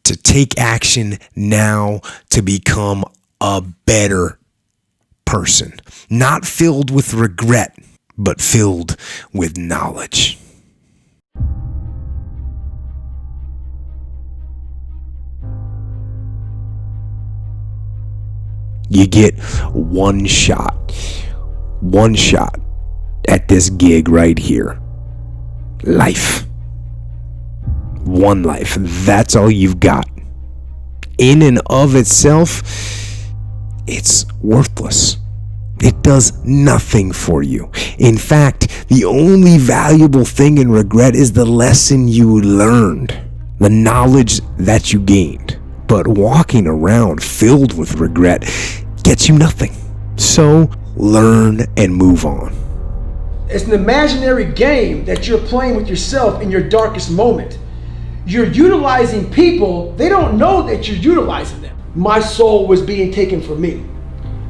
to take action now to become a better person. Not filled with regret, but filled with knowledge. You get one shot at this gig right here. Life. One life. That's all you've got. In and of itself, it's worthless. It does nothing for you. In fact, the only valuable thing in regret is the lesson you learned, the knowledge that you gained. But walking around filled with regret gets you nothing. So learn and move on. It's an imaginary game that you're playing with yourself in your darkest moment. You're utilizing people, they don't know that you're utilizing them. My soul was being taken from me.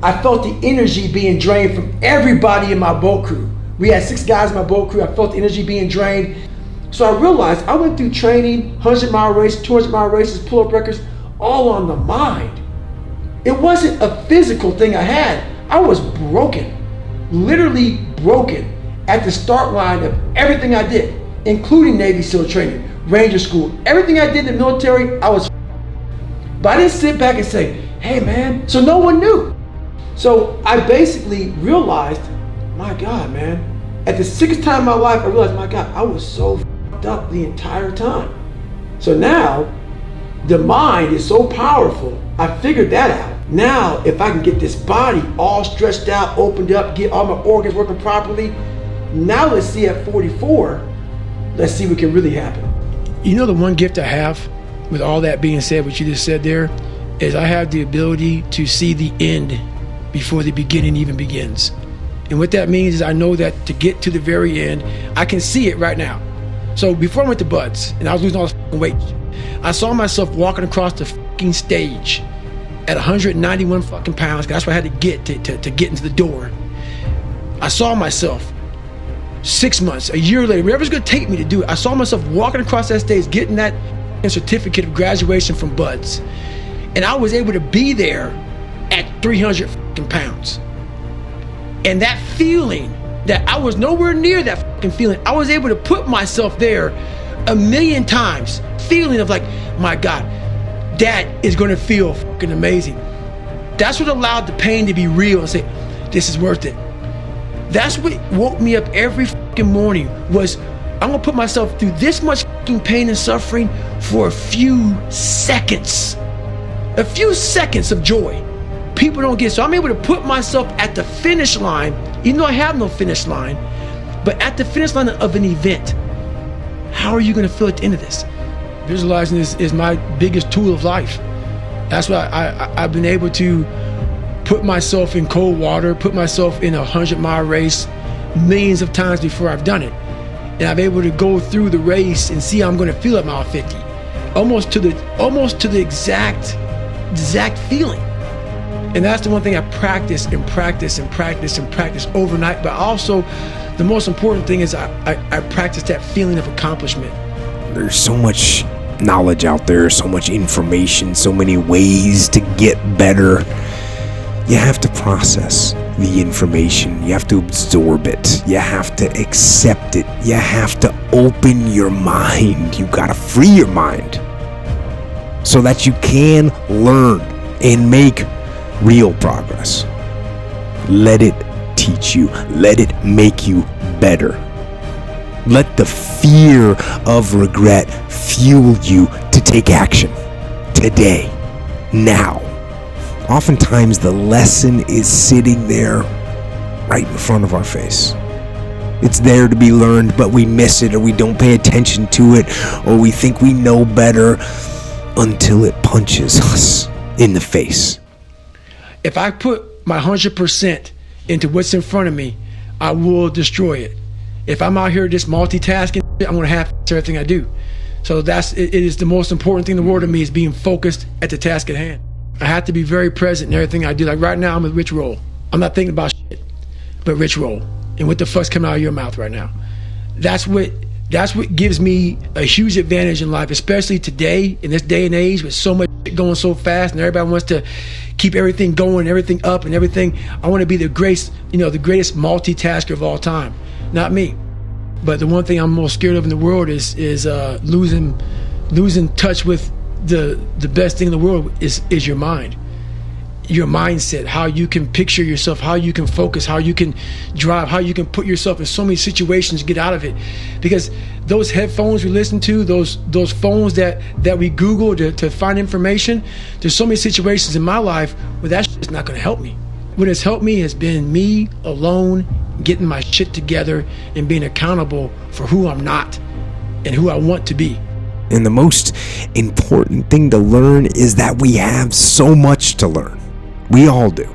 I felt the energy being drained from everybody in my boat crew. We had 6 guys in my boat crew. I felt the energy being drained. So I realized I went through training, 100-mile races, 200-mile races, pull-up records, all on the mind. It wasn't a physical thing I had. I was broken, literally broken at the start line of everything I did, including Navy SEAL training, Ranger School, everything I did in the military, I was. But I didn't sit back and say, hey man, so no one knew. So I basically realized, my God, man, at the 6th time in my life, I realized, my God, I was so fucked up the entire time. So now, the mind is so powerful. I figured that out. Now, if I can get this body all stretched out, opened up, get all my organs working properly, now let's see at 44, let's see what can really happen. You know, the one gift I have with all that being said, what you just said there, is I have the ability to see the end before the beginning even begins. And what that means is I know that to get to the very end, I can see it right now. So before I went to Buds and I was losing all this fucking weight, I saw myself walking across the fucking stage at 191 fucking pounds, 'cause that's what I had to get to get into the door. I saw myself 6 months, a year later, whatever it's gonna take me to do it, I saw myself walking across that stage, getting that certificate of graduation from Buds. And I was able to be there at 300 fucking pounds. And that feeling that I was nowhere near that fucking feeling, I was able to put myself there a million times, feeling of like, my God, that is gonna feel fucking amazing. That's what allowed the pain to be real and say, this is worth it. That's what woke me up every fucking morning, was I'm gonna put myself through this much fucking pain and suffering for a few seconds. A few seconds of joy. People don't get, so I'm able to put myself at the finish line, even though I have no finish line, but at the finish line of an event. How are you gonna feel at the end of this? Visualizing is my biggest tool of life. That's why I've been able to put myself in cold water, put myself in a 100-mile race millions of times before I've done it. And I'm able to go through the race and see how I'm gonna feel at mile 50. Almost to the exact feeling. And that's the one thing I practice and practice and practice and practice overnight. But also, the most important thing is I practice that feeling of accomplishment. There's so much knowledge out there, so much information, so many ways to get better. You have to process the information. You have to absorb it. You have to accept it. You have to open your mind. You gotta free your mind so that you can learn and make real progress. Let it teach you. Let it make you better. Let the fear of regret fuel you to take action today, now. Oftentimes the lesson is sitting there right in front of our face. It's there to be learned, but we miss it, or we don't pay attention to it, or we think we know better until it punches us in the face. If I put my 100% into what's in front of me, I will destroy it. If I'm out here just multitasking, I'm gonna have everything I do. So it is the most important thing in the world to me, is being focused at the task at hand. I have to be very present in everything I do. Like right now, I'm with Rich Roll. I'm not thinking about shit, but Rich Roll. And what the fuck's coming out of your mouth right now? That's what That's what gives me a huge advantage in life, especially today, in this day and age, with so much going so fast and everybody wants to keep everything going, everything up and everything. I want to be the greatest multitasker of all time. Not me. But the one thing I'm most scared of in the world is losing touch with the best thing in the world is your mind. Your mindset, how you can picture yourself, how you can focus, how you can drive, how you can put yourself in so many situations to get out of it. Because those headphones we listen to, those phones that we Google to find information, there's so many situations in my life where that shit's not gonna help me. What has helped me has been me alone, getting my shit together and being accountable for who I'm not and who I want to be. And the most important thing to learn is that we have so much to learn. We all do.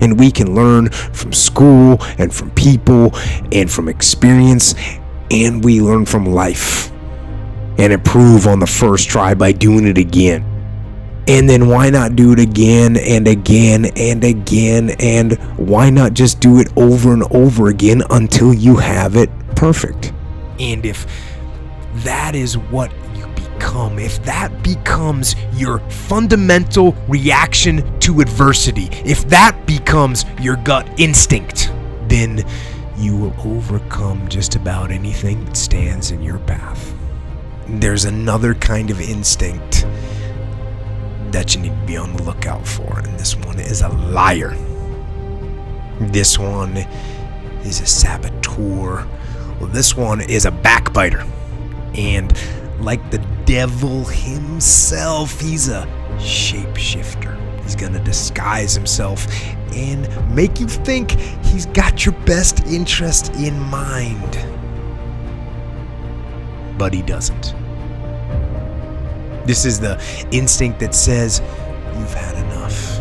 And we can learn from school and from people and from experience, and we learn from life and improve on the first try by doing it again. And then why not do it again and again and again, and why not just do it over and over again until you have it perfect? And if that is what you become, if that becomes your fundamental reaction to adversity, if that becomes your gut instinct, then you will overcome just about anything that stands in your path. There's another kind of instinct that you need to be on the lookout for, and this one is a liar. This one is a saboteur. Well, this one is a backbiter. And like the devil himself, he's a shapeshifter. He's gonna disguise himself and make you think he's got your best interest in mind. But he doesn't. This is the instinct that says, you've had enough.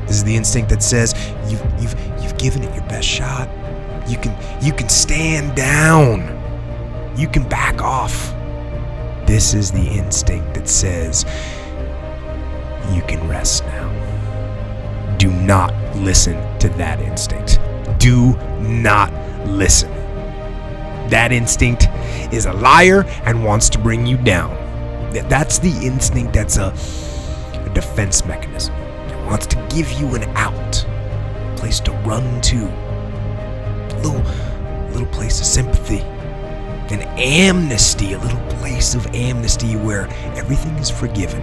This is the instinct that says, you've given it your best shot. You can stand down. You can back off. This is the instinct that says, you can rest now. Do not listen to that instinct. Do not listen. That instinct is a liar and wants to bring you down. That's the instinct that's a defense mechanism. It wants to give you an out, a place to run to, a little place of sympathy, an amnesty, a little place of amnesty where everything is forgiven.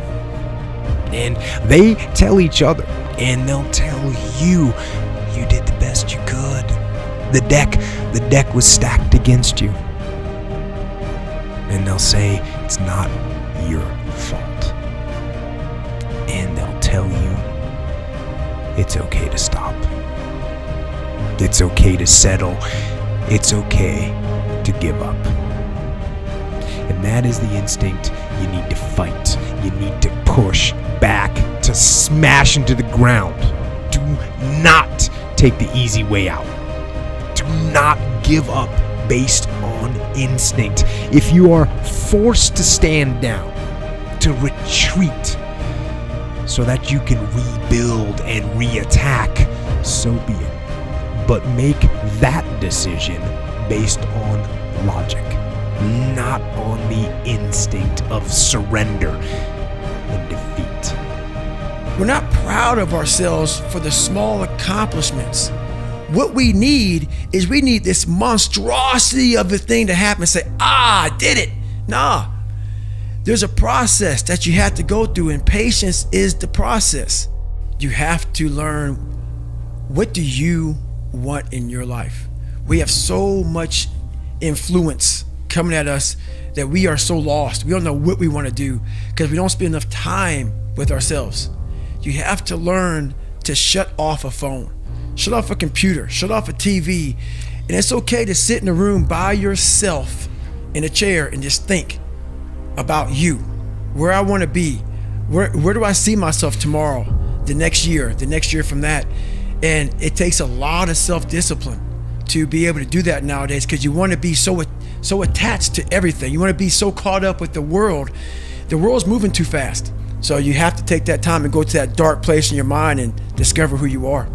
And they tell each other, and they'll tell you, you did the best you could. The deck was stacked against you. And they'll say, it's not your fault. And they'll tell you, it's okay to stop. It's okay to settle. It's okay to give up. And that is the instinct you need to fight. You need to push back, to smash into the ground. Do not take the easy way out. Do not give up based on instinct. If you are forced to stand down, to retreat, so that you can rebuild and reattack, so be it. But make that decision based on logic, not on the instinct of surrender and defeat. We're not proud of ourselves for the small accomplishments. What we need is this monstrosity of a thing to happen and say, I did it. Nah, there's a process that you have to go through, and patience is the process. You have to learn, what do you want in your life? We have so much influence coming at us that we are so lost. We don't know what we want to do because we don't spend enough time with ourselves. You have to learn to shut off a phone, shut off a computer, shut off a TV. And it's okay to sit in a room by yourself in a chair and just think about you, where I want to be, where do I see myself tomorrow, the next year from that. And it takes a lot of self-discipline to be able to do that nowadays, because you want to be so attached to everything. You want to be so caught up with the world. The world's moving too fast. So you have to take that time and go to that dark place in your mind and discover who you are.